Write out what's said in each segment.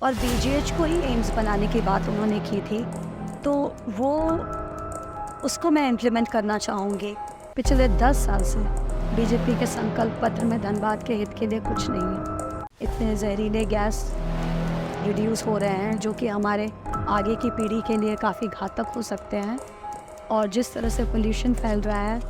और बीजीएच को ही एम्स बनाने की बात उन्होंने की थी, तो वो उसको मैं इम्प्लीमेंट करना चाहूँगी। पिछले 10 साल से बीजेपी के संकल्प पत्र में धनबाद के हित के लिए कुछ नहीं है। इतने जहरीले गैस रिड्यूस हो रहे हैं जो कि हमारे आगे की पीढ़ी के लिए काफ़ी घातक हो सकते हैं, और जिस तरह से पोल्यूशन फैल रहा है,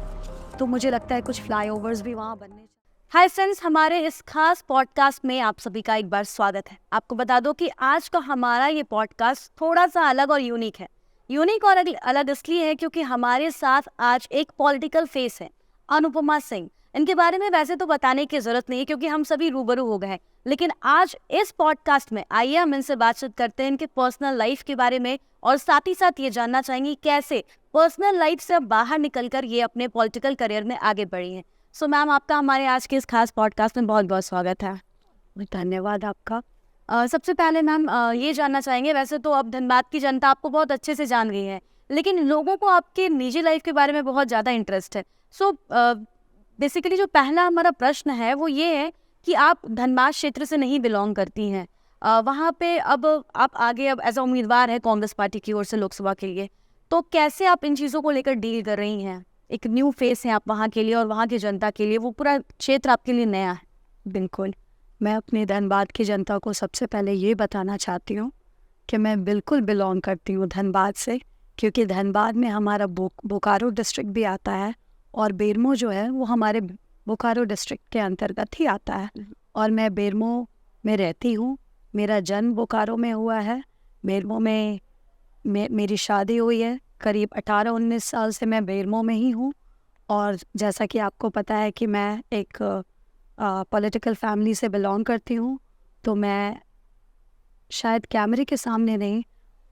तो मुझे लगता है कुछ फ्लाईओवर्स भी वहाँ बनने। हाय फ्रेंड्स, हमारे इस खास पॉडकास्ट में आप सभी का एक बार स्वागत है। आपको बता दो कि आज का हमारा ये पॉडकास्ट थोड़ा सा अलग और यूनिक है। यूनिक और अलग इसलिए है क्योंकि हमारे साथ आज एक पॉलिटिकल फेस है, अनुपमा सिंह। इनके बारे में वैसे तो बताने की जरूरत नहीं है क्योंकि हम सभी रूबरू हो गए हैं, लेकिन आज इस पॉडकास्ट में आइए हम इनसे बातचीत करते हैं इनके पर्सनल लाइफ के बारे में, और साथ ही साथ ये जानना चाहेंगे कैसे पर्सनल लाइफ से बाहर निकलकर ये अपने पॉलिटिकल करियर में आगे बढ़ी हैं। सो मैम, आपका हमारे आज के इस खास पॉडकास्ट में बहुत बहुत स्वागत है। धन्यवाद आपका। सबसे पहले मैम ये जानना चाहेंगे, वैसे तो अब धनबाद की जनता आपको बहुत अच्छे से जान गई है, लेकिन लोगों को आपके निजी लाइफ के बारे में बहुत ज़्यादा इंटरेस्ट है। सो बेसिकली जो पहला हमारा प्रश्न है वो ये है कि आप धनबाद क्षेत्र से नहीं बिलोंग करती हैं। वहाँ पे अब आप आगे अब एज अ उम्मीदवार है कांग्रेस पार्टी की ओर से लोकसभा के लिए, तो कैसे आप इन चीज़ों को लेकर डील कर रही हैं? एक न्यू फेस है आप वहाँ के लिए और वहाँ की जनता के लिए, वो पूरा क्षेत्र आपके लिए नया है। बिल्कुल, मैं अपने धनबाद की जनता को सबसे पहले ये बताना चाहती हूँ कि मैं बिल्कुल बिलोंग करती हूँ धनबाद से, क्योंकि धनबाद में हमारा बोकारो डिस्ट्रिक्ट भी आता है, और बेरमो जो है वो हमारे बोकारो डिस्ट्रिक्ट के अंतर्गत ही आता है। और मैं बेरमो में रहती हूँ। मेरा जन्म बोकारो में हुआ है। बेरमो में मेरी शादी हुई है। करीब 18-19 साल से मैं बेरमो में ही हूँ। और जैसा कि आपको पता है कि मैं एक पॉलिटिकल फैमिली से बिलोंग करती हूँ, तो मैं शायद कैमरे के सामने नहीं,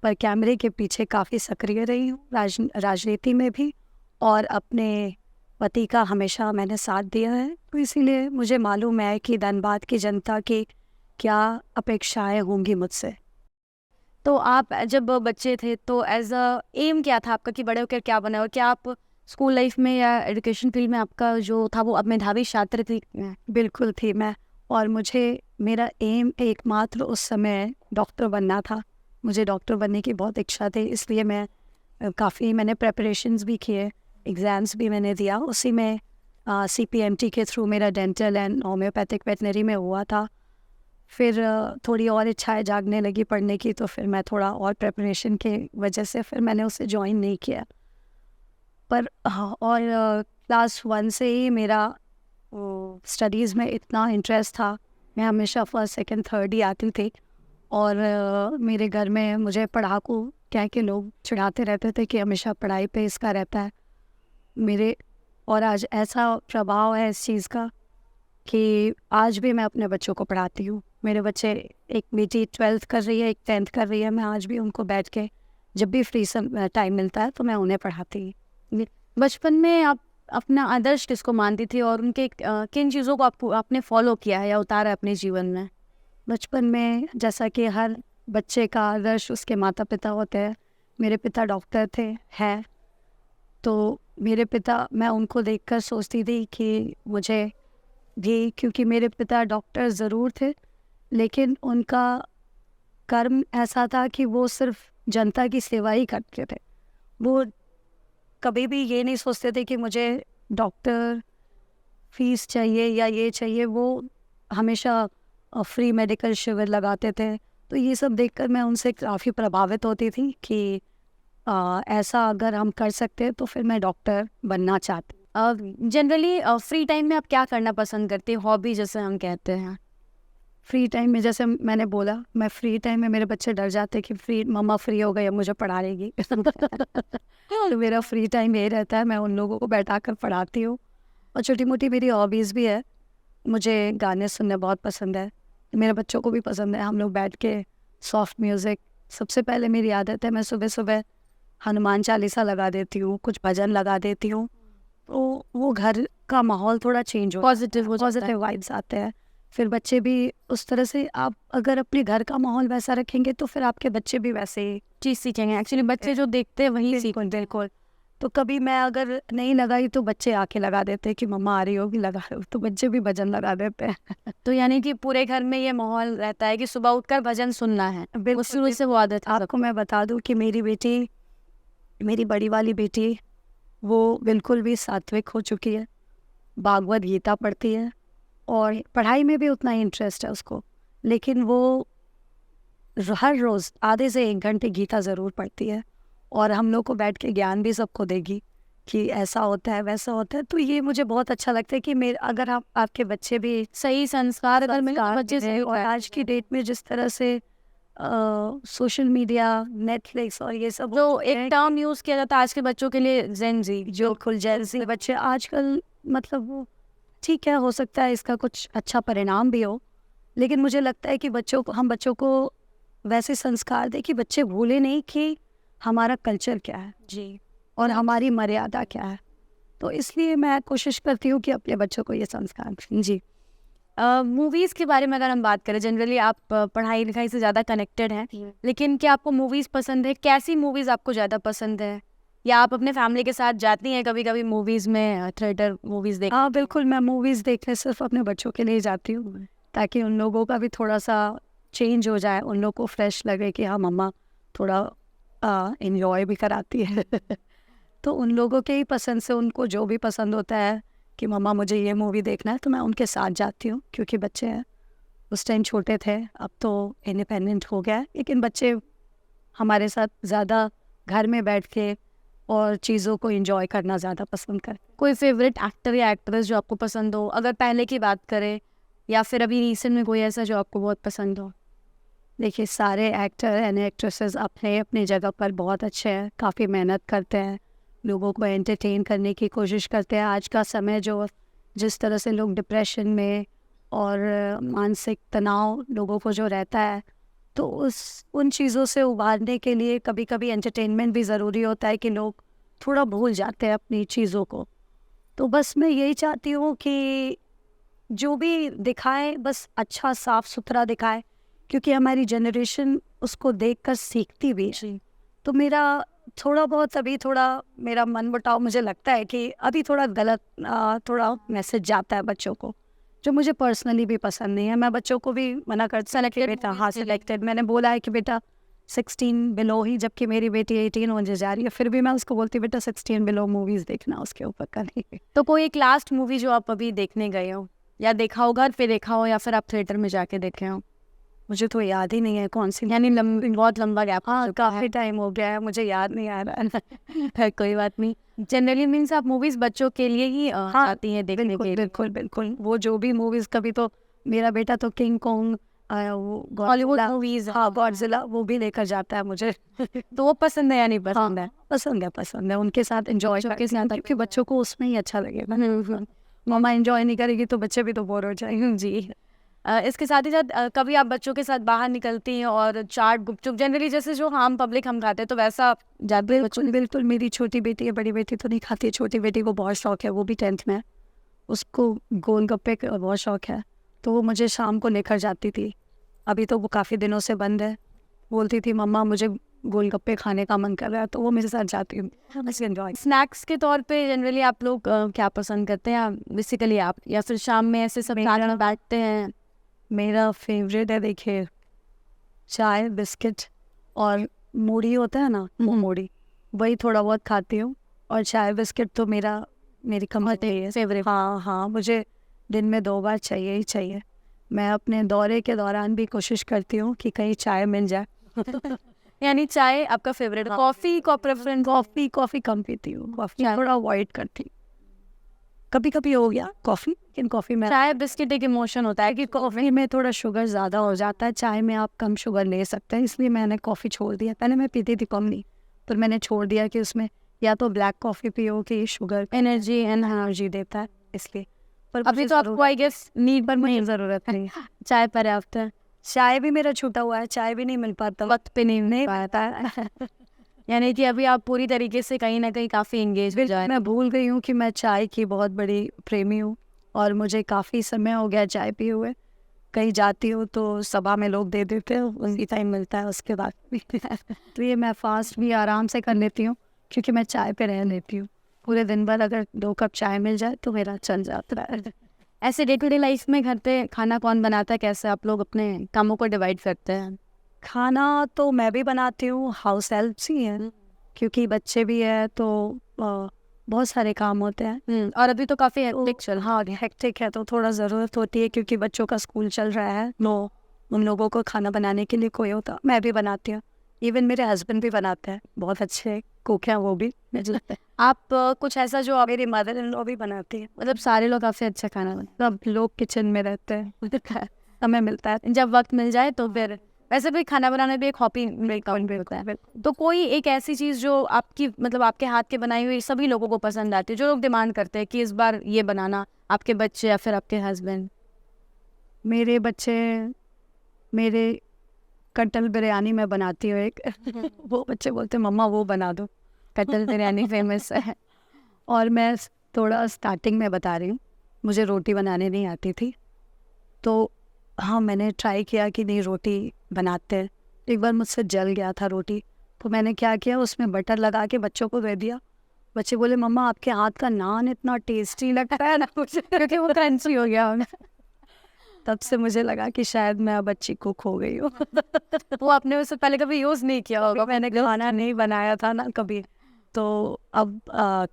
पर कैमरे के पीछे काफ़ी सक्रिय रही हूँ, राजनीति में भी, और अपने पति का हमेशा मैंने साथ दिया है। तो इसीलिए मुझे मालूम है कि धनबाद की जनता की क्या अपेक्षाएं होंगी मुझसे। तो आप जब बच्चे थे तो एज अ एम क्या था आपका कि बड़े होकर क्या बना, और क्या आप स्कूल लाइफ में या एजुकेशन फील्ड में आपका जो था वो अब मेधावी छात्र थी? बिल्कुल थी मैं, और मुझे मेरा एम एकमात्र उस समय डॉक्टर बनना था। मुझे डॉक्टर बनने की बहुत इच्छा थी, इसलिए मैंने प्रेपरेशंस भी किए, एग्ज़ाम्स भी मैंने दिया। उसी में CPMT के थ्रू मेरा डेंटल एंड होम्योपैथिक वेटनरी में हुआ था। फिर थोड़ी और इच्छाएं जागने लगी पढ़ने की, तो फिर मैं थोड़ा और प्रेपरेशन के वजह से फिर मैंने उसे ज्वाइन नहीं किया। पर हाँ, और क्लास 1 से ही मेरा स्टडीज़ में इतना इंटरेस्ट था। मैं हमेशा फर्स्ट सेकंड थर्ड ही आती थी, और मेरे घर में मुझे पढ़ाकू कह के लोग चिढ़ाते रहते थे कि हमेशा पढ़ाई पे इसका रहता है मेरे। और आज ऐसा प्रभाव है इस चीज़ का कि आज भी मैं अपने बच्चों को पढ़ाती हूँ। मेरे बच्चे, एक बेटी 12th कर रही है, एक 10th कर रही है। मैं आज भी उनको बैठ के जब भी फ्री टाइम मिलता है तो मैं उन्हें पढ़ाती हूँ। बचपन में आप अपना आदर्श किसको मानती थी, और उनके किन चीज़ों को आपने फॉलो किया है या उतारा अपने जीवन में? बचपन में जैसा कि हर बच्चे का आदर्श उसके माता पिता होते हैं, मेरे पिता डॉक्टर थे, हैं। तो मेरे पिता, मैं उनको देखकर सोचती थी कि मुझे भी, क्योंकि मेरे पिता डॉक्टर ज़रूर थे, लेकिन उनका कर्म ऐसा था कि वो सिर्फ जनता की सेवा ही करते थे। वो कभी भी ये नहीं सोचते थे कि मुझे डॉक्टर फीस चाहिए या ये चाहिए। वो हमेशा फ्री मेडिकल शिविर लगाते थे। तो ये सब देखकर मैं उनसे काफ़ी प्रभावित होती थी कि ऐसा अगर हम कर सकते हैं तो फिर मैं डॉक्टर बनना चाहती। जनरली फ्री टाइम में आप क्या करना पसंद करती हैं, हॉबी जैसे हम कहते हैं? फ्री टाइम में, जैसे मैंने बोला, मैं फ्री टाइम में, मेरे बच्चे डर जाते कि मम्मा फ्री हो गई, अब मुझे पढ़ा लेगी। तो मेरा फ्री टाइम यही रहता है, मैं उन लोगों को बैठा कर पढ़ाती हूँ। और छोटी मोटी मेरी हॉबीज़ भी है। मुझे गाने सुनना बहुत पसंद है, मेरे बच्चों को भी पसंद है। हम लोग बैठ के सॉफ्ट म्यूज़िक, सबसे पहले मेरी आदत है, मैं सुबह सुबह हनुमान चालीसा लगा देती हूँ, कुछ भजन लगा देती हूँ, तो वो घर का माहौल थोड़ा चेंज हो, पॉजिटिव वाइब्स आते हैं। फिर बच्चे भी उस तरह से, आप अगर अपने घर का माहौल वैसा रखेंगे तो फिर आपके बच्चे भी वैसे ही चीज़ सीखेंगे। एक्चुअली बच्चे जो देखते हैं वही सीखते हैं। बिल्कुल। तो कभी मैं अगर नहीं लगाई तो बच्चे आके लगा देते हैं कि मम्मा आ रही होगी, लगा रहे हो, तो बच्चे भी भजन लगा देते हैं। तो यानी कि पूरे घर में ये माहौल रहता है कि सुबह उठकर भजन सुनना है, वो शुरू से वो आदत है आपको मैं बता दूं कि मेरी बेटी, मेरी बड़ी वाली बेटी, वो बिल्कुल भी सात्विक हो चुकी है, भागवत गीता पढ़ती है और पढ़ाई में भी उतना ही इंटरेस्ट है उसको, लेकिन वो हर रोज़ आधे से 1 घंटे गीता ज़रूर पढ़ती है और हम लोग को बैठ के ज्ञान भी सबको देगी कि ऐसा होता है वैसा होता है। तो ये मुझे बहुत अच्छा लगता है कि मेरे अगर आप आपके बच्चे भी सही संस्कार अगर मिले तो संस्कार बच्चे मिले, सही और आज की डेट में जिस तरह से सोशल मीडिया, नेटफ्लिक्स और ये सब जो एक टर्म यूज किया जाता है आज के बच्चों के लिए, जेन जी, जो खुल जैसे बच्चे आजकल, मतलब वो ठीक है, हो सकता है इसका कुछ अच्छा परिणाम भी हो, लेकिन मुझे लगता है कि हम बच्चों को वैसे संस्कार दें कि बच्चे भूले नहीं कि हमारा कल्चर क्या है जी, और हमारी मर्यादा क्या है। तो इसलिए मैं कोशिश करती हूँ कि अपने बच्चों को ये संस्कार दें। जी। मूवीज के बारे में अगर हम बात करें, जनरली आप पढ़ाई लिखाई से ज़्यादा कनेक्टेड हैं, लेकिन क्या आपको मूवीज़ पसंद है? कैसी मूवीज़ आपको ज़्यादा पसंद है? या आप अपने फैमिली के साथ जाती हैं कभी कभी मूवीज़ में, थिएटर मूवीज़ देख? हाँ बिल्कुल, मैं मूवीज़ देखने सिर्फ अपने बच्चों के लिए जाती हूँ, ताकि उन लोगों का भी थोड़ा सा चेंज हो जाए, उन लोग को फ्रेश लगे कि हाँ मम्मा थोड़ा इन्जॉय भी कराती है। तो उन लोगों के ही पसंद से, उनको जो भी पसंद होता है कि मम्मा मुझे ये मूवी देखना है, तो मैं उनके साथ जाती हूँ, क्योंकि बच्चे हैं, उस टाइम छोटे थे, अब तो इंडिपेंडेंट हो गया है, लेकिन बच्चे हमारे साथ ज़्यादा घर में बैठ के और चीज़ों को एंजॉय करना ज़्यादा पसंद करते। कोई फेवरेट एक्टर या एक्ट्रेस जो आपको पसंद हो, अगर पहले की बात करें, या फिर अभी रिसेंट में कोई ऐसा जो आपको बहुत पसंद हो? देखिए, सारे एक्टर एंड एक्ट्रेसेस अपने अपनी जगह पर बहुत अच्छे हैं, काफ़ी मेहनत करते हैं, लोगों को एंटरटेन करने की कोशिश करते हैं। आज का समय जो जिस तरह से लोग डिप्रेशन में और मानसिक तनाव लोगों को जो रहता है, तो उन चीज़ों से उबारने के लिए कभी कभी एंटरटेनमेंट भी ज़रूरी होता है कि लोग थोड़ा भूल जाते हैं अपनी चीज़ों को। तो बस मैं यही चाहती हूँ कि जो भी दिखाए बस अच्छा साफ सुथरा दिखाए, क्योंकि हमारी जनरेशन उसको देखकर सीखती भी है। तो मेरा थोड़ा बहुत अभी थोड़ा मेरा मन मुटाव मुझे लगता है कि अभी थोड़ा गलत थोड़ा मैसेज जाता है बच्चों को, जो मुझे पर्सनली भी पसंद नहीं है। मैं बच्चों को भी मना कर Selected बेटा, movies हाँ के लिए। सिलेक्टेड, मैंने बोला है कि बेटा 16 बिलो ही, जबकि मेरी बेटी 18 होने जा रही है, फिर भी मैं उसको बोलती बेटा 16 बिलो मूवीज़ देखना, उसके ऊपर करेंगे। तो कोई एक लास्ट मूवी जो आप अभी देखने गए हो, या देखा हो, घर पे देखा हो, या फिर आप थिएटर में जाके देखे हो? मुझे तो याद ही नहीं है कौन सी। यानी बहुत लंबा गैप। हाँ काफ़ी टाइम हो गया है, मुझे याद नहीं आ रहा है। है, कोई बात नहीं। जनरली मीन्स आप मूवीज बच्चों के लिए ही आती हैं देखने के बिल्कुल लिए? बिल्कुल बिल्कुल, वो जो भी मूवीज़, कभी तो मेरा बेटा तो किंग कॉन्ग, वो हॉलीवुड Godzilla, मूवीज, हाँ गॉडजिला, वो भी लेकर जाता है मुझे। तो वो पसंद है या नहीं पसंद है? पसंद है, उनके साथ एंजॉय बच्चों के करती हूँ, साथ क्योंकि बच्चों को उसमें ही अच्छा लगेगा। मम्मा एंजॉय नहीं करेगी तो बच्चे भी तो बोर हो जाएंगे। जी। इसके साथ ही साथ कभी आप बच्चों के साथ बाहर निकलती हैं और चाट, गुपचुप, जनरली जैसे जो हम पब्लिक हम खाते हैं, तो वैसा आप जाते हैं बच्चों? बिल्कुल बिल्कुल, मेरी छोटी बेटी है, बड़ी बेटी तो नहीं खाती है, छोटी बेटी को बहुत शौक है, वो भी 10th में है, उसको गोलगप्पे का बहुत शौक है, तो वो मुझे शाम को लेकर जाती थी। अभी तो वो काफ़ी दिनों से बंद है, बोलती थी मम्मा मुझे गोलगप्पे खाने का मन कर रहा है, तो वो मेरे साथ जाती हूँ, बस एंजॉय। स्नैक्स के तौर पे जनरली आप लोग क्या पसंद करते हैं, बेसिकली आप, या फिर शाम में ऐसे सब साथ में बैठते हैं? मेरा फेवरेट है, देखिए, चाय बिस्किट और मूढ़ी होता है ना, वो मूढ़ी, वही थोड़ा बहुत खाती हूँ, और चाय बिस्किट तो मेरी कमर है फेवरेट। हाँ हाँ, मुझे दिन में 2 बार चाहिए ही चाहिए। मैं अपने दौरे के दौरान भी कोशिश करती हूँ कि कहीं चाय मिल जाए। यानी चाय आपका फेवरेट? हाँ। कॉफी का प्रेफरेंस? कॉफ़ी कम पीती हूँ, कॉफ़ी चाय। थोड़ा अवॉइड करती हूँ। कभी कभी हो गया कॉफ़ी, लेकिन कॉफ़ी में चाय बिस्किट एक इमोशन होता है कि कॉफ़ी में थोड़ा शुगर ज़्यादा हो जाता है, चाय में आप कम शुगर ले सकते हैं, इसलिए मैंने कॉफ़ी छोड़ दिया। पहले मैं पीती थी कम, नहीं, पर मैंने छोड़ दिया कि उसमें या तो ब्लैक कॉफ़ी पियो कि शुगर एनर्जी एंड एनर्जी देता है, इसलिए। पर अभी तो आपको आई गेस नीड पर मुझे नहीं, ज़रूरत नहीं। चाय पर्याप्त है। चाय भी मेरा छूटा हुआ है, चाय भी नहीं मिल पाता, वक्त पे नहीं नहीं पाता पाता है। यानी कि अभी आप पूरी तरीके से कहीं ना कहीं काफी एंगेज हो जाए। मैं भूल गई हूँ कि मैं चाय की बहुत बड़ी प्रेमी हूँ, और मुझे काफ़ी समय हो गया चाय पिए हुए। कहीं जाती हूँ तो सभा में लोग दे देते हैं, उसी टाइम मिलता है उसके बाद भी। तो ये मैं फास्ट भी आराम से कर लेती हूँ, क्योंकि मैं चाय पे रह लेती हूँ। पूरे दिन भर अगर 2 कप चाय मिल जाए तो मेरा चल जाता है। ऐसे डे टू डे लाइफ में घर पे खाना कौन बनाता है, कैसे आप लोग अपने कामों को डिवाइड करते हैं? खाना तो मैं भी बनाती हूँ, हाउस हेल्प्स ही हैं, क्योंकि बच्चे भी हैं तो बहुत सारे काम होते हैं। और अभी तो काफ़ी हेक्टिक चल हाँ, हेक्टिक है तो थोड़ा ज़रूरत होती है, क्योंकि बच्चों का स्कूल चल रहा है। उन लोगों को खाना बनाने के लिए कोई होता, मैं भी बनाती हूँ। इवन मेरे हस्बैंड भी बनाते हैं, बहुत अच्छे कुक हैं वो भी, मुझे लगता है। आप कुछ ऐसा जो आप मेरी मदर इन लॉ भी बनाती है। मतलब सारे लोग काफ़ी अच्छा खाना बनाते सब लोग किचन में रहते हैं, हैं। समय मिलता है। जब वक्त मिल जाए तो फिर वैसे भी खाना बनाना भी एक हॉबी में काउंट होता है। तो कोई एक ऐसी चीज़ जो आपकी मतलब आपके हाथ के बनाई हुई सभी लोगों को पसंद आती है, जो लोग डिमांड करते हैं कि इस बार ये बनाना, आपके बच्चे या फिर आपके हस्बैंड? मेरे बच्चे, मेरे कटल बिरयानी मैं बनाती हूँ एक वो बच्चे बोलते मम्मा वो बना दो। कटल बिरयानी फेमस है। और मैं थोड़ा स्टार्टिंग में बता रही हूँ, मुझे रोटी बनाने नहीं आती थी, तो हाँ मैंने ट्राई किया कि नहीं रोटी बनाते हैं। एक बार मुझसे जल गया था रोटी, तो मैंने क्या किया, उसमें बटर लगा के बच्चों को दे दिया। बच्चे बोले मम्मा आपके हाथ का नान इतना टेस्टी लगता है ना मुझे क्योंकि वो क्रंची हो गया होगा। तब से मुझे लगा कि शायद मैं अब अच्छी कुक हो गई हूँ। वो आपने उससे पहले कभी यूज़ नहीं किया होगा। मैंने खाना नहीं बनाया था ना कभी, तो अब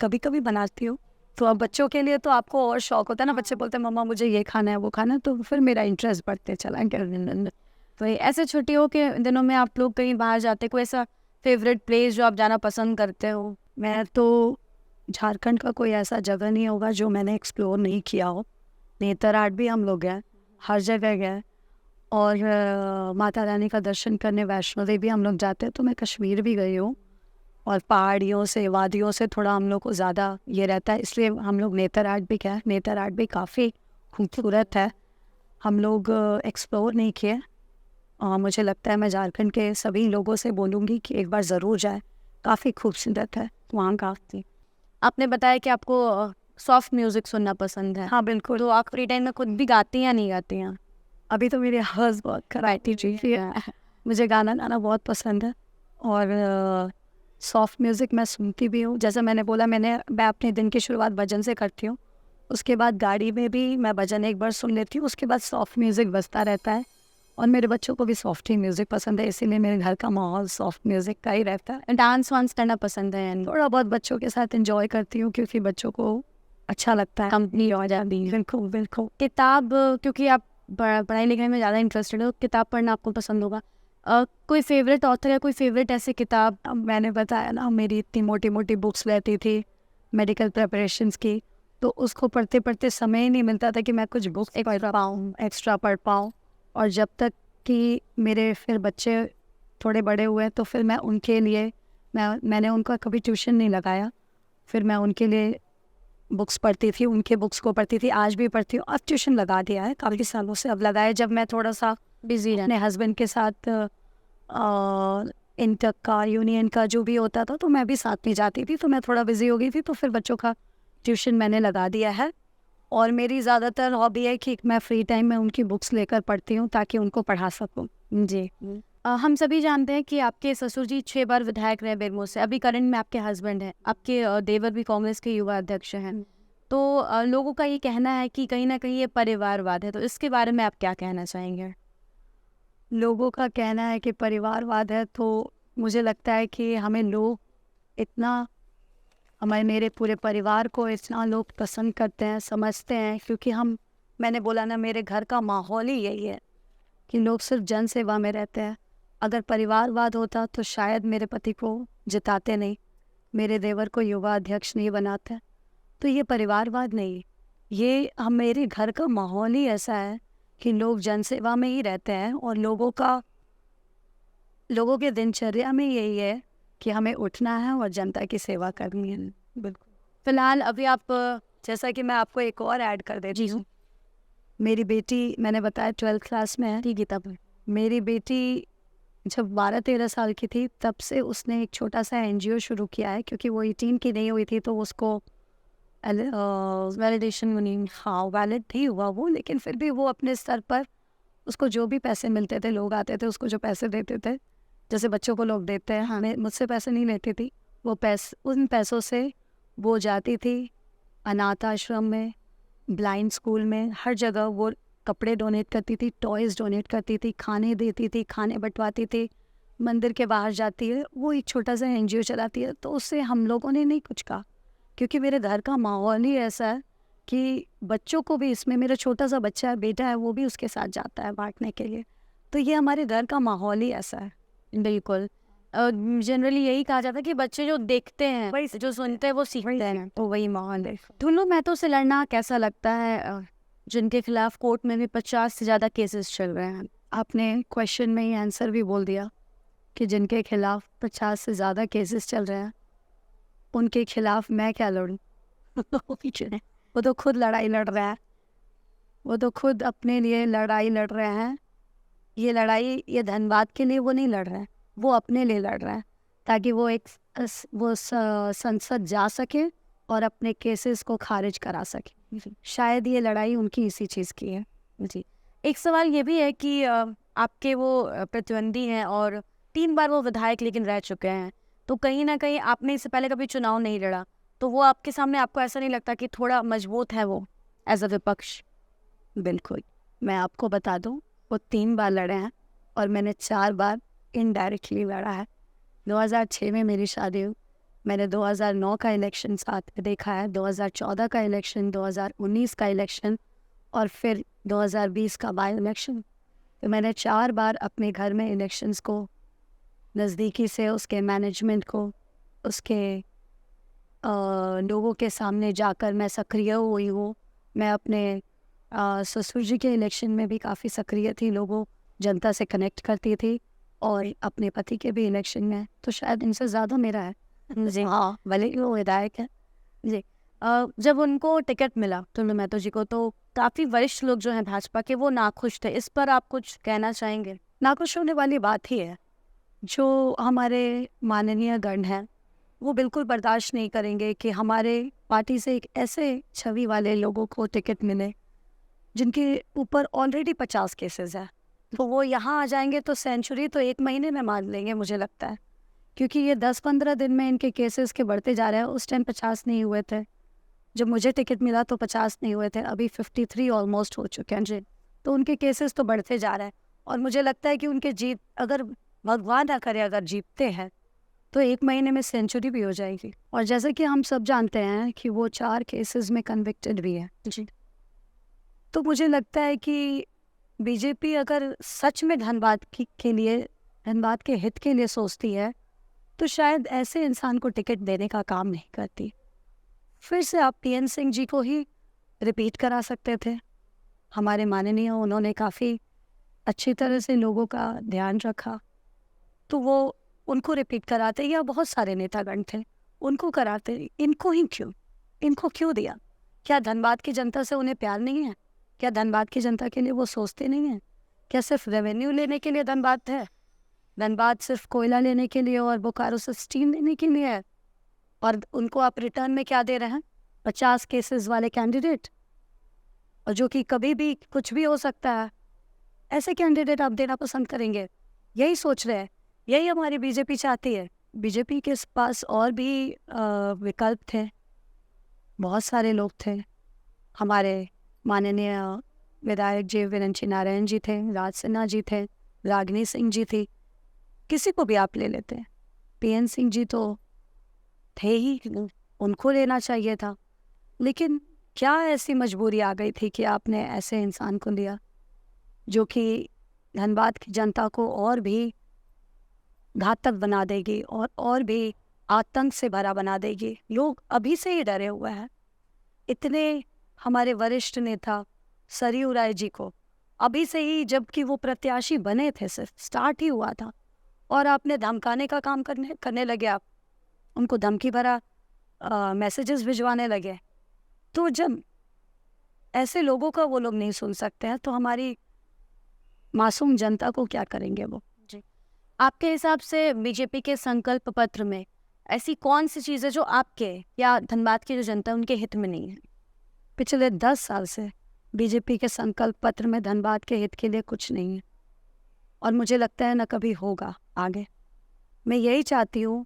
कभी कभी बनाती हूँ। तो अब बच्चों के लिए तो आपको और शौक होता है ना, बच्चे बोलते हैं मम्मा मुझे ये खाना है वो खाना है, तो फिर मेरा इंटरेस्ट बढ़ते चला गया। तो ये ऐसे छुट्टियों के दिनों में आप लोग कहीं बाहर जाते, कोई ऐसा फेवरेट प्लेस जो आप जाना पसंद करते हो? मैं तो झारखंड का कोई ऐसा जगह नहीं होगा जो मैंने एक्सप्लोर नहीं किया हो। नेतरहाट भी हम लोग गए, हर जगह गए। और माता रानी का दर्शन करने वैष्णो देवी हम लोग जाते हैं, तो मैं कश्मीर भी गई हूँ। और पहाड़ियों से, वादियों से थोड़ा हम लोग को ज़्यादा ये रहता है, इसलिए हम लोग नेतरहाट भी गए। नेतरहाट भी काफ़ी खूबसूरत है, हम लोग एक्सप्लोर नहीं किए। मुझे लगता है मैं झारखंड के सभी लोगों से बोलूँगी कि एक बार ज़रूर जाए, काफ़ी खूबसूरत है वहाँ का। आपने बताया कि आपको सॉफ्ट म्यूजिक सुनना पसंद है। हाँ बिल्कुल। तो आप फ्री टाइम में खुद भी गाती हैं या नहीं गाती हैं? अभी तो मेरे हर्स बहुत कराटी जी है, मुझे गाना गाना बहुत पसंद है। और सॉफ्ट म्यूज़िक मैं सुनती भी हूँ। जैसे मैंने बोला, मैं अपने दिन की शुरुआत भजन से करती हूँ, उसके बाद गाड़ी में भी मैं भजन एक बार सुन लेती हूँ, उसके बाद सॉफ्ट म्यूज़िक बजता रहता है। और मेरे बच्चों को भी सॉफ्ट ही म्यूज़िक पसंद है, इसीलिए मेरे घर का माहौल सॉफ्ट म्यूज़िक का ही रहता है। डांस वांस करना पसंद है यानी? थोड़ा बहुत बच्चों के साथ एंजॉय करती हूँ, क्योंकि बच्चों को अच्छा लगता है, कंपनी हो जाती है। बिल्कुल बिल्कुल। किताब, क्योंकि आप पढ़ाई लिखाई में ज़्यादा इंटरेस्टेड हो, किताब पढ़ना आपको पसंद होगा। कोई फेवरेट ऑथर या कोई फेवरेट ऐसी किताब? अब मैंने बताया ना, मेरी इतनी मोटी मोटी बुक्स रहती थी मेडिकल प्रिपरेशंस की, तो उसको पढ़ते पढ़ते समय ही नहीं मिलता था कि मैं कुछ बुक्स पढ़ पाऊँ, एक्स्ट्रा पढ़ पाऊँ। और जब तक कि मेरे फिर बच्चे थोड़े बड़े हुए, तो फिर मैं उनके लिए मैंने उनका कभी ट्यूशन नहीं लगाया, फिर मैं उनके लिए बुक्स पढ़ती थी, उनके बुक्स को पढ़ती थी, आज भी पढ़ती हूँ। अब ट्यूशन लगा दिया है काफ़ी सालों से, अब लगाया जब मैं थोड़ा सा बिजी अपने हस्बैंड के साथ इंटर का, यूनियन का जो भी होता था, तो मैं भी साथ में जाती थी, तो मैं थोड़ा बिजी हो गई थी, तो फिर बच्चों का ट्यूशन मैंने लगा दिया है। और मेरी ज़्यादातर हॉबी है कि मैं फ्री टाइम में उनकी बुक्स लेकर पढ़ती हूँ, ताकि उनको पढ़ा सकूँ। जी। हम सभी जानते हैं कि आपके ससुर जी 6 बार विधायक रहे बेरमो से, अभी करंट में आपके हस्बैंड हैं, आपके देवर भी कांग्रेस के युवा अध्यक्ष हैं। तो लोगों का ये कहना है कि कहीं ना कहीं ये परिवारवाद है, तो इसके बारे में आप क्या कहना चाहेंगे? लोगों का कहना है कि परिवारवाद है, तो मुझे लगता है कि हमें लोग इतना, मेरे पूरे परिवार को इतना लोग पसंद करते हैं, समझते हैं, क्योंकि मैंने बोला ना, मेरे घर का माहौल ही यही है कि लोग सिर्फ जन सेवा में रहते हैं। अगर परिवारवाद होता तो शायद मेरे पति को जिताते नहीं, मेरे देवर को युवा अध्यक्ष नहीं बनाते। तो ये परिवारवाद नहीं, ये मेरे घर का माहौल ही ऐसा है कि लोग जन सेवा में ही रहते हैं, और लोगों के दिनचर्या में यही है कि हमें उठना है और जनता की सेवा करनी है। बिल्कुल। फिलहाल अभी आप जैसा कि मैं आपको एक और ऐड कर देती हूँ, मेरी बेटी, मैंने बताया 12th क्लास में है, ठीक है, तब मेरी बेटी जब 12-13 साल की थी, तब से उसने एक छोटा सा NGO शुरू किया है, क्योंकि वो 18 की नहीं हुई थी, तो उसको वैलिडेशन नहीं। हाँ वैलिड नहीं हुआ वो, लेकिन फिर भी वो अपने स्तर पर, उसको जो भी पैसे मिलते थे, लोग आते थे उसको जो पैसे देते थे, जैसे बच्चों को लोग देते हैं, हमें, मुझसे पैसे नहीं लेती थी, उन पैसों से वो जाती थी अनाथ आश्रम में, ब्लाइंड स्कूल में, हर जगह वो कपड़े डोनेट करती थी, टॉयज़ डोनेट करती थी, खाने देती थी, खाने बंटवाती थी, मंदिर के बाहर जाती है, वो एक छोटा सा एनजीओ चलाती है। तो उससे हम लोगों ने नहीं कुछ कहा, क्योंकि मेरे घर का माहौल ही ऐसा है कि बच्चों को भी, इसमें मेरा छोटा सा बच्चा है, बेटा है, वो भी उसके साथ जाता है बांटने के लिए। तो ये हमारे घर का माहौल ही ऐसा है। बिल्कुल। जनरली यही कहा जाता है कि बच्चे जो देखते हैं, जो सुनते हैं वो सीखते हैं, तो वही माहौल है। धुंधलू महतो से लड़ना कैसा लगता है, जिनके खिलाफ कोर्ट में भी 50 से ज़्यादा केसेस चल रहे हैं? आपने क्वेश्चन में ही आंसर भी बोल दिया कि जिनके खिलाफ 50 से ज़्यादा केसेस चल रहे हैं, उनके खिलाफ मैं क्या लड़ूं? वो तो खुद लड़ाई लड़ रहा है, वो तो खुद अपने लिए लड़ाई लड़ रहे हैं। ये लड़ाई ये धनबाद के लिए वो नहीं लड़ रहे हैं, वो अपने लिए लड़ रहे हैं, ताकि वो संसद जा सके और अपने केसेस को खारिज करा सके। शायद ये लड़ाई उनकी इसी चीज़ की है। जी। एक सवाल ये भी है कि आपके वो प्रतिद्वंदी हैं और 3 बार वो विधायक लेकिन रह चुके हैं, तो कहीं ना कहीं आपने इससे पहले कभी चुनाव नहीं लड़ा, तो वो आपके सामने, आपको ऐसा नहीं लगता कि थोड़ा मजबूत है वो एज अ विपक्ष? बिल्कुल, मैं आपको बता दूं, वो 3 बार लड़े हैं और मैंने 4 बार इनडायरेक्टली लड़ा है। 2006 में मेरी शादी हुई, मैंने 2009 का इलेक्शन साथ में देखा है, 2014 का इलेक्शन, 2019 का इलेक्शन और फिर 2020 का बाई इलेक्शन। तो मैंने 4 बार अपने घर में इलेक्शंस को नज़दीकी से, उसके मैनेजमेंट को, उसके लोगों के सामने जाकर मैं सक्रिय हुई हूँ। मैं अपने ससुर जी के इलेक्शन में भी काफ़ी सक्रिय थी, लोगों जनता से कनेक्ट करती थी, और अपने पति के भी इलेक्शन में, तो शायद इनसे ज़्यादा मेरा है। जी। हाँ, भले ही वो विधायक है। जी। जब उनको टिकट मिला धुंधलू महतो जी को, तो काफ़ी वरिष्ठ लोग जो हैं भाजपा के, वो नाखुश थे। इस पर आप कुछ कहना चाहेंगे? नाखुश होने वाली बात ही है। जो हमारे माननीय गण हैं, वो बिल्कुल बर्दाश्त नहीं करेंगे कि हमारे पार्टी से एक ऐसे छवि वाले लोगों को टिकट मिले जिनके ऊपर ऑलरेडी 50 केसेस है। तो वो यहाँ आ जाएंगे तो सेंचुरी तो 1 महीने में मान लेंगे, मुझे लगता है, क्योंकि ये 10-15 दिन में इनके केसेस के बढ़ते जा रहे हैं। उस टाइम 50 नहीं हुए थे, जब मुझे टिकट मिला तो 50 नहीं हुए थे, अभी 53 ऑलमोस्ट हो चुके हैं जी। तो उनके केसेस तो बढ़ते जा रहे हैं, और मुझे लगता है कि उनके जीत, अगर भगवान ना करे अगर जीतते हैं, तो 1 महीने में सेंचुरी भी हो जाएगी। और जैसे कि हम सब जानते हैं कि वो 4 केसेस में कन्विक्टेड भी है जी। तो मुझे लगता है कि बीजेपी अगर सच में धनबाद के लिए, धनबाद के हित के लिए सोचती है, तो शायद ऐसे इंसान को टिकट देने का काम नहीं करती। फिर से आप पीएन सिंह जी को ही रिपीट करा सकते थे। हमारे माननीय, उन्होंने काफ़ी अच्छी तरह से लोगों का ध्यान रखा, तो वो उनको रिपीट कराते, या बहुत सारे नेतागण थे उनको कराते। इनको ही क्यों, इनको क्यों दिया? क्या धनबाद की जनता से उन्हें प्यार नहीं है? क्या धनबाद की जनता के लिए वो सोचते नहीं हैं? क्या सिर्फ रेवेन्यू लेने के लिए धनबाद है? धनबाद सिर्फ कोयला लेने के लिए और बोकारो से स्टीम लेने के लिए है? और उनको आप रिटर्न में क्या दे रहे हैं? 50 केसेस वाले कैंडिडेट, और जो कि कभी भी कुछ भी हो सकता है, ऐसे कैंडिडेट आप देना पसंद करेंगे? यही सोच रहे हैं, यही हमारी बीजेपी चाहती है। बीजेपी के पास और भी विकल्प थे, बहुत सारे लोग थे। हमारे माननीय विधायक जी वीरेंद्र नारायण जी थे, राज सिन्हा जी थे, रागिनी सिंह जी थी, किसी को भी आप ले लेते। पीएन सिंह जी तो थे ही, उनको लेना चाहिए था। लेकिन क्या ऐसी मजबूरी आ गई थी कि आपने ऐसे इंसान को लिया जो कि धनबाद की जनता को और भी घातक बना देगी और भी आतंक से भरा बना देगी? लोग अभी से ही डरे हुए हैं। इतने हमारे वरिष्ठ नेता सरयू राय जी को अभी से ही, जबकि वो प्रत्याशी बने थे, सिर्फ स्टार्ट ही हुआ था, और आपने धमकाने का काम करने लगे। आप उनको धमकी भरा मैसेजेस भिजवाने लगे। तो जब ऐसे लोगों का वो लोग नहीं सुन सकते हैं, तो हमारी मासूम जनता को क्या करेंगे वो? जी। आपके हिसाब से बीजेपी के संकल्प पत्र में ऐसी कौन सी चीज़ है जो आपके या धनबाद की जो जनता है उनके हित में नहीं है? पिछले 10 साल से बीजेपी के संकल्प पत्र में धनबाद के हित के लिए कुछ नहीं है, और मुझे लगता है न कभी होगा आगे। मैं यही चाहती हूँ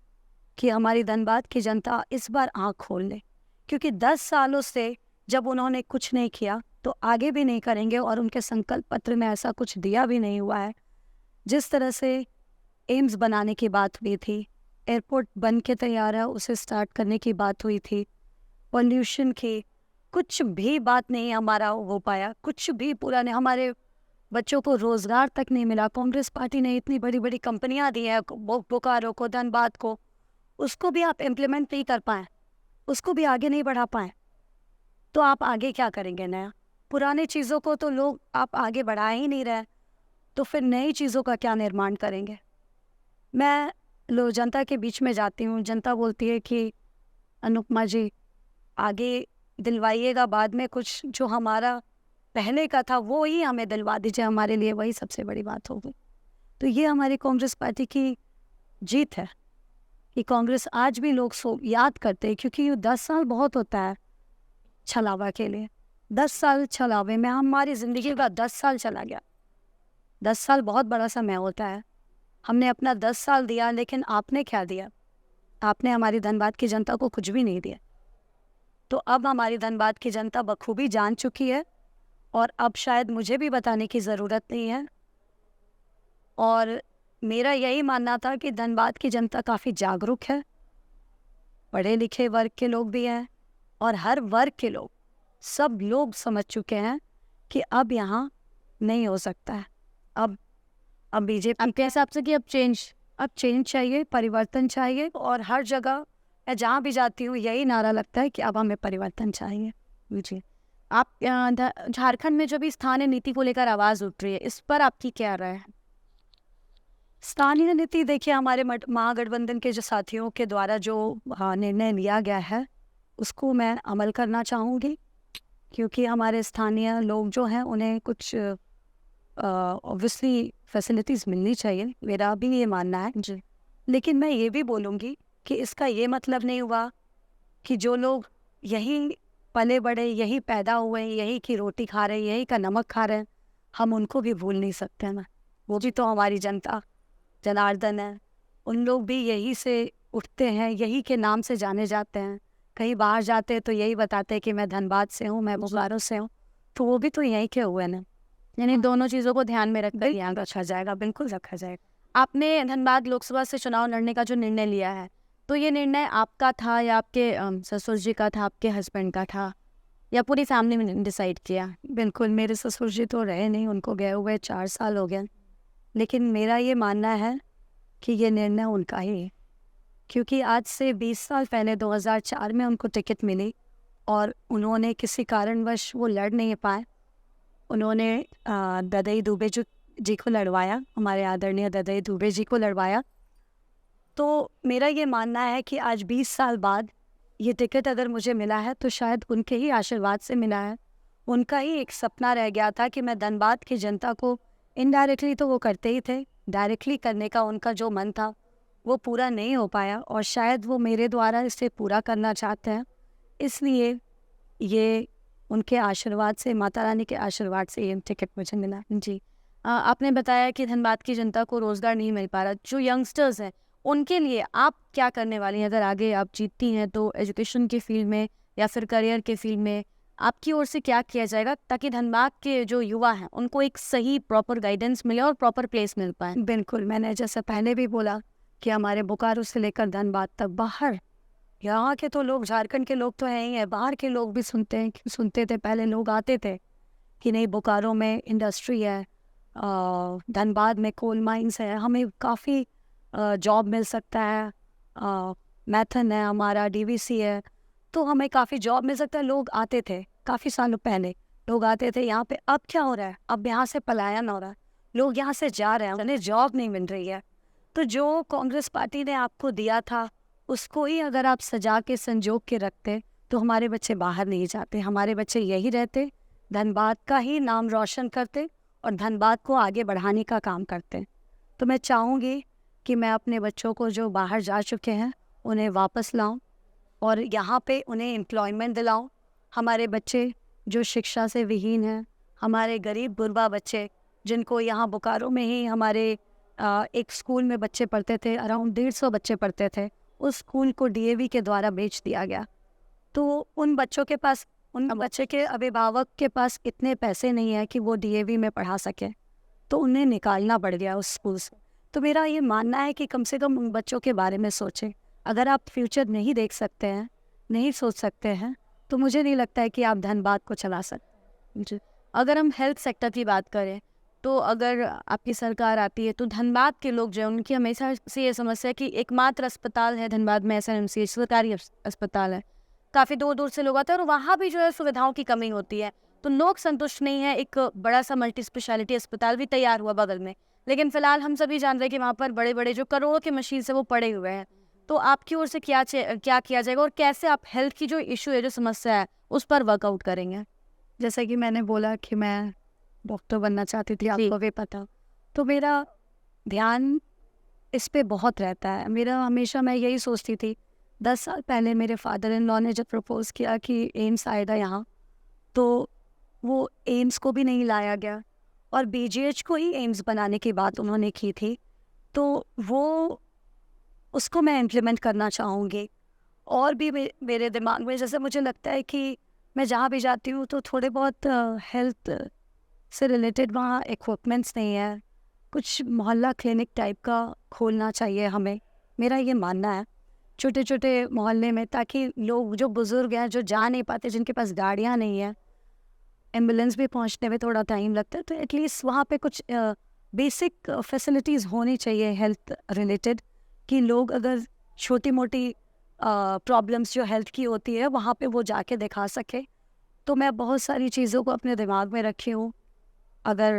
कि हमारी धनबाद की जनता इस बार आँख खोल ले, क्योंकि 10 सालों से जब उन्होंने कुछ नहीं किया तो आगे भी नहीं करेंगे, और उनके संकल्प पत्र में ऐसा कुछ दिया भी नहीं हुआ है। जिस तरह से एम्स बनाने की बात हुई थी, एयरपोर्ट बन के तैयार है, उसे स्टार्ट करने की बात हुई थी, पॉल्यूशन की कुछ भी बात नहीं हमारा हो पाया, कुछ भी पूरा नहीं। हमारे बच्चों को रोजगार तक नहीं मिला। कांग्रेस पार्टी ने इतनी बड़ी बड़ी कंपनियां दी हैं बोकारो को, धनबाद को, उसको भी आप इम्प्लीमेंट नहीं कर पाए, उसको भी आगे नहीं बढ़ा पाए, तो आप आगे क्या करेंगे नया? पुराने चीज़ों को तो लोग आप आगे बढ़ा ही नहीं रहे, तो फिर नई चीज़ों का क्या निर्माण करेंगे? मैं जनता के बीच में जाती हूँ, जनता बोलती है कि अनुपमा जी आगे दिलवाइएगा, बाद में कुछ जो हमारा पहले का था वो ही हमें दिलवा दीजिए, हमारे लिए वही सबसे बड़ी बात होगी। तो ये हमारी कांग्रेस पार्टी की जीत है कि कांग्रेस आज भी लोग याद करते हैं, क्योंकि ये 10 साल बहुत होता है छलावा के लिए। 10 साल छलावे में हमारी ज़िंदगी का 10 साल चला गया। 10 साल बहुत बड़ा समय होता है। हमने अपना 10 साल दिया, लेकिन आपने क्या दिया? आपने हमारी धनबाद की जनता को कुछ भी नहीं दिया। तो अब हमारी धनबाद की जनता बखूबी जान चुकी है, और अब शायद मुझे भी बताने की ज़रूरत नहीं है। और मेरा यही मानना था कि धनबाद की जनता काफ़ी जागरूक है, पढ़े लिखे वर्ग के लोग भी हैं, और हर वर्ग के लोग, सब लोग समझ चुके हैं कि अब यहाँ नहीं हो सकता है। अब बीजेपी आपके हिसाब से कि अब चेंज चाहिए, परिवर्तन चाहिए, और हर जगह मैं जहाँ भी जाती हूँ यही नारा लगता है कि अब हमें परिवर्तन चाहिए। जी, आप झारखंड में जो भी स्थानीय नीति को लेकर आवाज़ उठ रही है, इस पर आपकी क्या राय है? स्थानीय नीति देखिए, हमारे महागठबंधन के जो साथियों के द्वारा जो निर्णय लिया गया है उसको मैं अमल करना चाहूँगी, क्योंकि हमारे स्थानीय लोग जो हैं उन्हें कुछ ऑब्वियसली फैसिलिटीज़ मिलनी चाहिए, मेरा भी ये मानना है जी। लेकिन मैं ये भी बोलूँगी कि इसका ये मतलब नहीं हुआ कि जो लोग यहीं पले बड़े, यहीं पैदा हुए, यहीं की रोटी खा रहे, यहीं का नमक खा रहे हैं, हम उनको भी भूल नहीं सकते हैं ना। वो भी तो हमारी जनता जनार्दन है, उन लोग भी यहीं से उठते हैं, यहीं के नाम से जाने जाते हैं। कहीं बाहर जाते हैं तो यही बताते हैं कि मैं धनबाद से हूँ, मैं बोकारो से हूँ, तो वो भी तो यहीं के हुए ना। यानी दोनों चीज़ों को ध्यान में रखकर यहाँ रखा जाएगा, बिल्कुल रखा जाएगा। आपने धनबाद लोकसभा से चुनाव लड़ने का जो निर्णय लिया है, तो ये निर्णय आपका था या आपके ससुर जी का था, आपके हस्बैंड का था, या पूरी फैमिली में डिसाइड किया? बिल्कुल, मेरे ससुर जी तो रहे नहीं, उनको गए हुए 4 साल हो गए, लेकिन मेरा ये मानना है कि ये निर्णय उनका ही है, क्योंकि आज से 20 साल पहले 2004 में उनको टिकट मिली, और उन्होंने किसी कारणवश वो लड़ नहीं पाए। उन्होंने ददई दुबे जी को लड़वाया, हमारे आदरणीय ददई दुबे जी को लड़वाया। तो मेरा ये मानना है कि आज 20 साल बाद ये टिकट अगर मुझे मिला है तो शायद उनके ही आशीर्वाद से मिला है। उनका ही एक सपना रह गया था कि मैं धनबाद की जनता को, इनडायरेक्टली तो वो करते ही थे, डायरेक्टली करने का उनका जो मन था वो पूरा नहीं हो पाया, और शायद वो मेरे द्वारा इसे पूरा करना चाहते हैं। इसलिए ये उनके आशीर्वाद से, माता रानी के आशीर्वाद से ये टिकट मुझे मिला। जी। आपने बताया कि धनबाद की जनता को रोज़गार नहीं मिल पा रहा। जो यंगस्टर्स हैं, उनके लिए आप क्या करने वाली हैं? अगर आगे आप जीतती हैं तो एजुकेशन के फील्ड में या फिर करियर के फील्ड में आपकी ओर से क्या किया जाएगा, ताकि धनबाद के जो युवा हैं उनको एक सही प्रॉपर गाइडेंस मिले और प्रॉपर प्लेस मिल पाए? बिल्कुल, मैंने जैसे पहले भी बोला कि हमारे बोकारो से लेकर धनबाद तक, बाहर यहाँ के तो लोग, झारखंड के लोग तो हैं ही हैं, बाहर के लोग भी सुनते थे पहले, लोग आते थे कि नहीं बोकारो में इंडस्ट्री है, धनबाद में कोल माइंस है, हमें काफ़ी जॉब मिल सकता है, मैथन है हमारा, डीवीसी है, तो हमें काफ़ी जॉब मिल सकता है। लोग आते थे काफ़ी सालों पहले, लोग आते थे यहाँ पे। अब क्या हो रहा है? अब यहाँ से पलायन हो रहा है, लोग यहाँ से जा रहे हैं, उन्हें जॉब नहीं मिल रही है। तो जो कांग्रेस पार्टी ने आपको दिया था उसको ही अगर आप सजा के संजोग के रखते तो हमारे बच्चे बाहर नहीं जाते, हमारे बच्चे यही रहते, धनबाद का ही नाम रोशन करते और धनबाद को आगे बढ़ाने का काम करते। तो मैं चाहूँगी कि मैं अपने बच्चों को जो बाहर जा चुके हैं उन्हें वापस लाऊं और यहाँ पे उन्हें एम्प्लॉयमेंट दिलाऊं। हमारे बच्चे जो शिक्षा से विहीन हैं, हमारे गरीब गुरबा बच्चे जिनको यहाँ बोकारो में ही हमारे एक स्कूल में बच्चे पढ़ते थे, अराउंड 150 बच्चे पढ़ते थे, उस स्कूल को डीएवी के द्वारा बेच दिया गया। तो उन बच्चे के अभिभावक के पास इतने पैसे नहीं है कि वो डीएवी में पढ़ा सके, तो उन्हें निकालना पड़ गया उस स्कूल से। तो मेरा ये मानना है कि कम से कम उन बच्चों के बारे में सोचें। अगर आप फ्यूचर नहीं देख सकते हैं, नहीं सोच सकते हैं, तो मुझे नहीं लगता है कि आप धनबाद को चला सकते। जी। अगर हम हेल्थ सेक्टर की बात करें, तो अगर आपकी सरकार आती है तो धनबाद के लोग जो हैं उनकी हमेशा से ये समस्या है कि एकमात्र अस्पताल है धनबाद में, एसएनएमसीएच सरकारी अस्पताल है, काफ़ी दूर दूर से लोग आते हैं और वहाँ भी जो है सुविधाओं की कमी होती है, तो लोग संतुष्ट नहीं है। एक बड़ा सा मल्टी स्पेशलिटी अस्पताल भी तैयार हुआ बगल में, लेकिन फिलहाल हम सभी जान रहे हैं कि वहाँ पर बड़े बड़े जो करोड़ों के मशीन से वो पड़े हुए हैं। तो आपकी ओर से क्या किया जाएगा और कैसे आप हेल्थ की जो इशू है, जो समस्या है, उस पर वर्कआउट करेंगे? जैसा कि मैंने बोला कि मैं डॉक्टर बनना चाहती थी, आपको भी पता, तो मेरा ध्यान इस पे बहुत रहता है। मेरा हमेशा मैं यही सोचती थी, 10 साल पहले मेरे फादर इन लॉ ने जब प्रपोज किया कि एम्स आएगा यहाँ, तो वो एम्स को भी नहीं लाया गया और बीजीएच को ही एम्स बनाने की बात उन्होंने की थी। तो वो उसको मैं इम्प्लीमेंट करना चाहूँगी। और भी मेरे दिमाग में, जैसे मुझे लगता है कि मैं जहाँ भी जाती हूँ तो थोड़े बहुत हेल्थ से रिलेटेड वहाँ इक्विपमेंट्स नहीं है, कुछ मोहल्ला क्लिनिक टाइप का खोलना चाहिए हमें, मेरा ये मानना है, छोटे छोटे मोहल्ले में, ताकि लोग जो बुज़ुर्ग हैं, जो जा नहीं पाते, जिनके पास गाड़ियाँ नहीं है, एम्बुलेंस भी पहुंचने में थोड़ा टाइम लगता है, तो एटलीस्ट वहाँ पे कुछ बेसिक फैसिलिटीज़ होनी चाहिए हेल्थ रिलेटेड, कि लोग अगर छोटी मोटी प्रॉब्लम्स जो हेल्थ की होती है वहाँ पे वो जाके दिखा सके। तो मैं बहुत सारी चीज़ों को अपने दिमाग में रखी हूँ। अगर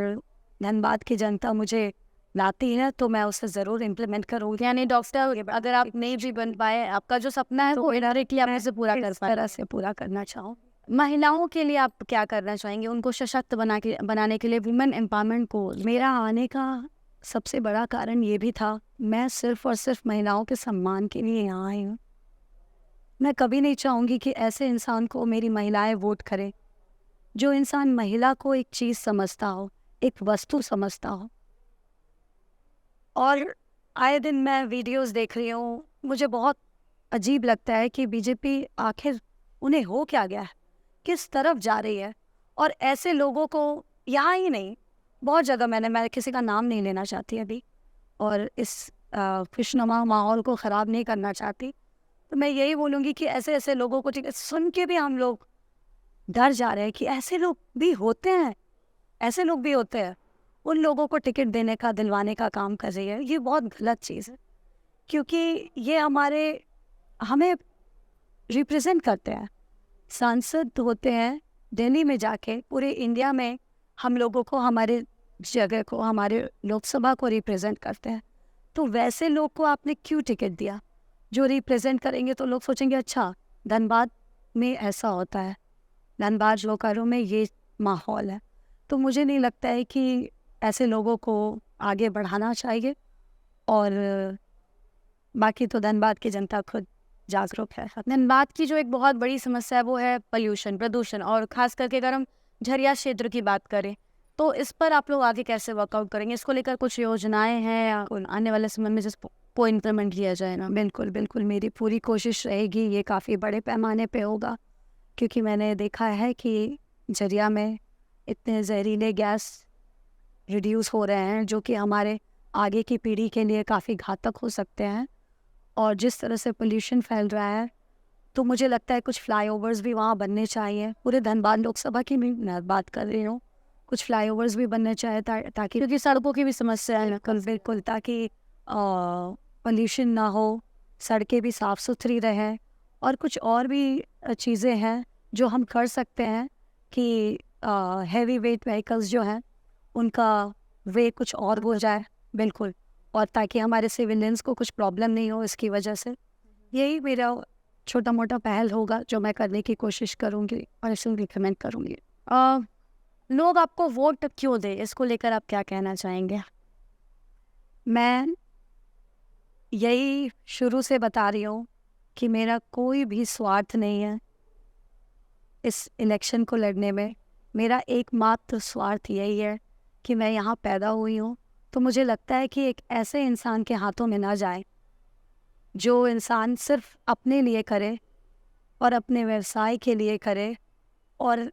धनबाद की जनता मुझे लाती है तो मैं उसे ज़रूर इम्प्लीमेंट करूँगी। यानी डॉक्टर अगर आप नहीं भी बन पाए, आपका जो सपना है वो इनडायरेक्टली आप इसे पूरा कर इस पाए। तरह से पूरा करना चाहूँ। महिलाओं के लिए आप क्या करना चाहेंगे, उनको सशक्त बनाने के लिए, वुमेन एम्पावरमेंट को? मेरा आने का सबसे बड़ा कारण ये भी था, मैं सिर्फ और सिर्फ महिलाओं के सम्मान के लिए यहाँ आई हूँ। मैं कभी नहीं चाहूँगी कि ऐसे इंसान को मेरी महिलाएं वोट करें, जो इंसान महिला को एक चीज़ समझता हो, एक वस्तु समझता हो। और आए दिन मैं वीडियोस देख रही हूँ, मुझे बहुत अजीब लगता है कि बीजेपी आखिर उन्हें हो क्या गया है, किस तरफ जा रही है। और ऐसे लोगों को यहाँ ही नहीं, बहुत जगह मैं किसी का नाम नहीं लेना चाहती अभी, और इस खुशनुमा माहौल को ख़राब नहीं करना चाहती, तो मैं यही बोलूँगी कि ऐसे ऐसे लोगों को सुन के भी हम लोग डर जा रहे हैं कि ऐसे लोग भी होते हैं, ऐसे लोग भी होते हैं। उन लोगों को टिकट देने का, दिलवाने का काम कर रही है। ये बहुत गलत चीज़ है, क्योंकि ये हमें रिप्रेजेंट करते हैं। सांसद होते हैं दिल्ली में जाके, पूरे इंडिया में हम लोगों को, हमारे जगह को, हमारे लोकसभा को रिप्रेजेंट करते हैं। तो वैसे लोग को आपने क्यों टिकट दिया जो रिप्रेजेंट करेंगे? तो लोग सोचेंगे अच्छा धनबाद में ऐसा होता है, धनबाद लोकारों में ये माहौल है। तो मुझे नहीं लगता है कि ऐसे लोगों को आगे बढ़ाना चाहिए। और बाकी तो धनबाद की जनता खुद जागरूक है। धनबाद की जो एक बहुत बड़ी समस्या है वो है पोल्यूशन, प्रदूषण, और खास करके अगर हम झरिया क्षेत्र की बात करें तो इस पर आप लोग आगे कैसे वर्कआउट करेंगे? इसको लेकर कुछ योजनाएं हैं या आने वाले समय में जिसको इम्प्लीमेंट किया जाए ना? बिल्कुल बिल्कुल, मेरी पूरी कोशिश रहेगी। ये काफ़ी बड़े पैमाने पे होगा, क्योंकि मैंने देखा है कि झरिया में इतने जहरीले गैस रिड्यूस हो रहे हैं जो कि हमारे आगे की पीढ़ी के लिए काफ़ी घातक हो सकते हैं। और जिस तरह से पोल्यूशन फैल रहा है, तो मुझे लगता है कुछ फ्लाईओवर्स भी वहाँ बनने चाहिए। पूरे धनबाद लोकसभा की मैं बात कर रही हूँ, कुछ फ्लाईओवर्स भी बनने चाहिए ताकि, क्योंकि सड़कों की भी समस्या है। बिल्कुल बिल्कुल, ताकि पोल्यूशन ना हो, सड़कें भी साफ़ सुथरी रहें। और कुछ और भी चीज़ें हैं जो हम कर सकते हैं कि हैवी वेट व्हीकल्स जो हैं उनका वे कुछ और हो जाए। बिल्कुल, और ताकि हमारे सिविलियंस को कुछ प्रॉब्लम नहीं हो इसकी वजह से। यही मेरा छोटा मोटा पहल होगा जो मैं करने की कोशिश करूँगी और इसे रिकमेंड करूँगी। लोग आपको वोट क्यों दे, इसको लेकर आप क्या कहना चाहेंगे? मैं यही शुरू से बता रही हूँ कि मेरा कोई भी स्वार्थ नहीं है इस इलेक्शन को लड़ने में। मेरा एकमात्र स्वार्थ यही है कि मैं यहाँ पैदा हुई हूँ, तो मुझे लगता है कि एक ऐसे इंसान के हाथों में ना जाए जो इंसान सिर्फ अपने लिए करे और अपने व्यवसाय के लिए करे और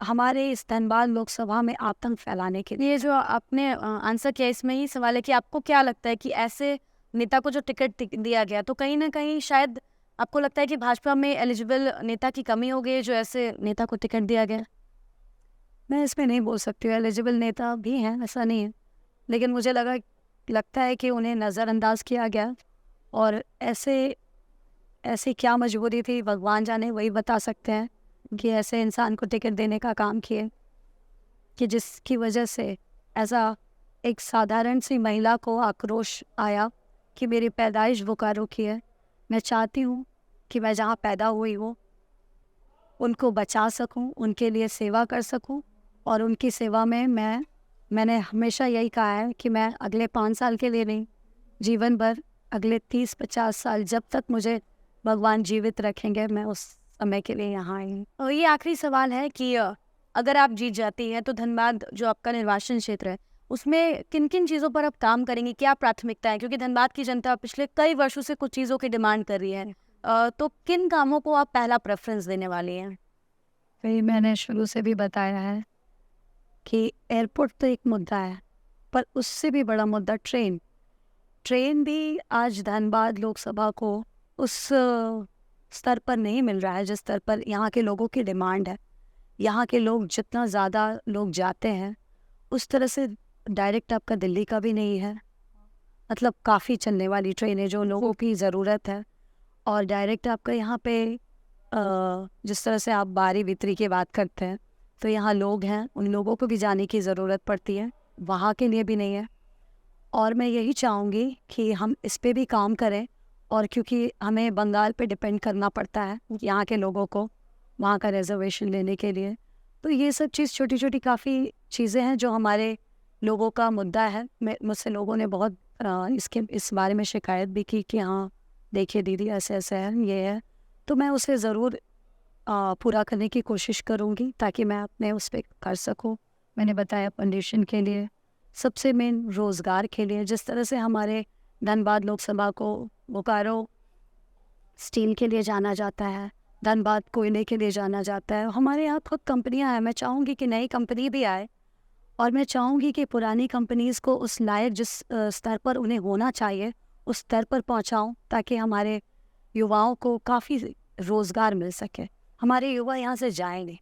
हमारे इस धनबाद लोकसभा में आतंक फैलाने के लिए। ये जो आपने आंसर किया, इसमें ही सवाल है कि आपको क्या लगता है कि ऐसे नेता को जो टिकट दिया गया, तो कहीं ना कहीं शायद आपको लगता है कि भाजपा में एलिजिबल नेता की कमी हो गई जो ऐसे नेता को टिकट दिया गया? मैं इसमें नहीं बोल सकती हूँ, एलिजिबल नेता भी हैं, ऐसा नहीं है, लेकिन मुझे लगता है कि उन्हें नज़रअंदाज किया गया। और ऐसे क्या मजबूरी थी, भगवान जाने, वही बता सकते हैं कि ऐसे इंसान को टिकट देने का काम किए कि जिसकी वजह से ऐसा एक साधारण सी महिला को आक्रोश आया कि मेरी पैदाइश बोकारो की है। मैं चाहती हूँ कि मैं जहाँ पैदा हुई हूँ उनको बचा सकूँ, उनके लिए सेवा कर सकूँ। और उनकी सेवा में मैंने हमेशा यही कहा है कि मैं अगले 5 साल के लिए नहीं, जीवन भर, अगले 30-50 साल, जब तक मुझे भगवान जीवित रखेंगे, मैं उस समय के लिए यहाँ आई हूँ। और ये आखिरी सवाल है कि अगर आप जीत जाती हैं तो धनबाद जो आपका निर्वाचन क्षेत्र है उसमें किन किन चीज़ों पर आप काम करेंगी, क्या प्राथमिकता है? क्योंकि धनबाद की जनता पिछले कई वर्षों से कुछ चीज़ों की डिमांड कर रही है, तो किन कामों को आप पहला प्रेफरेंस देने वाली हैं? फिर मैंने शुरू से भी बताया है कि एयरपोर्ट तो एक मुद्दा है, पर उससे भी बड़ा मुद्दा ट्रेन भी आज धनबाद लोकसभा को उस स्तर पर नहीं मिल रहा है जिस स्तर पर यहाँ के लोगों की डिमांड है। यहाँ के लोग, जितना ज़्यादा लोग जाते हैं, उस तरह से डायरेक्ट आपका दिल्ली का भी नहीं है। मतलब काफ़ी चलने वाली ट्रेनें जो लोगों की ज़रूरत है, और डायरेक्ट आपका यहाँ पे जिस तरह से आप बारी बितरी की बात करते हैं, तो यहाँ लोग हैं, उन लोगों को भी जाने की ज़रूरत पड़ती है, वहाँ के लिए भी नहीं है। और मैं यही चाहूँगी कि हम इस पे भी काम करें, और क्योंकि हमें बंगाल पे डिपेंड करना पड़ता है यहाँ के लोगों को वहाँ का रिजर्वेशन लेने के लिए, तो ये सब चीज़, छोटी छोटी काफ़ी चीज़ें हैं जो हमारे लोगों का मुद्दा है। मुझसे लोगों ने बहुत इस बारे में शिकायत भी की कि हाँ देखिए दीदी, ऐसे ऐसे है, ये है, तो मैं उसे ज़रूर पूरा करने की कोशिश करूँगी ताकि मैं अपने उस पर कर सकूँ। मैंने बताया पोल्यूशन के लिए, सबसे मेन रोज़गार के लिए। जिस तरह से हमारे धनबाद लोकसभा को बोकारो स्टील के लिए जाना जाता है, धनबाद कोयले के लिए जाना जाता है, हमारे यहाँ खुद कंपनियाँ हैं। मैं चाहूँगी कि नई कंपनी भी आए, और मैं चाहूँगी कि पुरानी कंपनीज़ को उस लायक जिस स्तर पर उन्हें होना चाहिए उस स्तर पर पहुँचाऊँ, ताकि हमारे युवाओं को काफ़ी रोज़गार मिल सके। हमारे युवा यहाँ से जाए नहीं।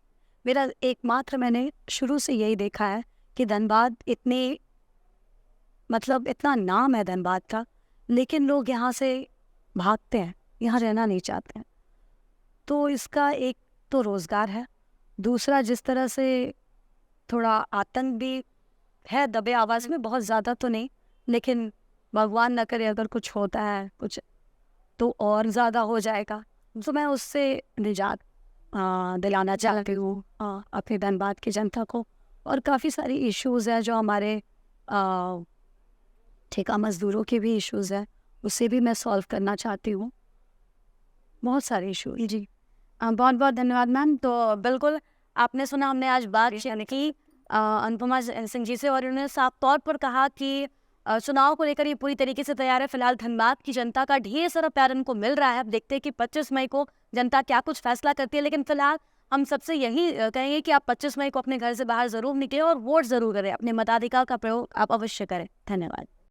मेरा एकमात्र, मैंने शुरू से यही देखा है कि धनबाद इतना नाम है धनबाद का, लेकिन लोग यहाँ से भागते हैं, यहाँ रहना नहीं चाहते हैं। तो इसका एक तो रोज़गार है, दूसरा जिस तरह से थोड़ा आतंक भी है, दबे आवाज़ में, बहुत ज़्यादा तो नहीं, लेकिन भगवान न करे अगर कुछ होता है कुछ तो और ज़्यादा हो जाएगा, तो मैं उससे निजात दिलाना चाहती हूँ अपने धनबाद की जनता को। और काफ़ी सारी इश्यूज़ हैं जो हमारे ठेका मज़दूरों के भी इश्यूज़ हैं, उसे भी मैं सॉल्व करना चाहती हूँ। बहुत सारे इश्यूज़। जी, बहुत बहुत धन्यवाद मैम। तो बिल्कुल आपने सुना, हमने आज बात की अनुपमा सिंह जी से, और उन्होंने साफ तौर पर कहा कि चुनाव को लेकर ये पूरी तरीके से तैयार है। फिलहाल धनबाद की जनता का ढेर सारा प्यार इनको मिल रहा है। अब देखते हैं कि 25 मई को जनता क्या कुछ फैसला करती है, लेकिन फिलहाल हम सबसे यही कहेंगे कि आप 25 मई को अपने घर से बाहर ज़रूर निकलें और वोट ज़रूर करें, अपने मताधिकार का प्रयोग आप अवश्य करें। धन्यवाद।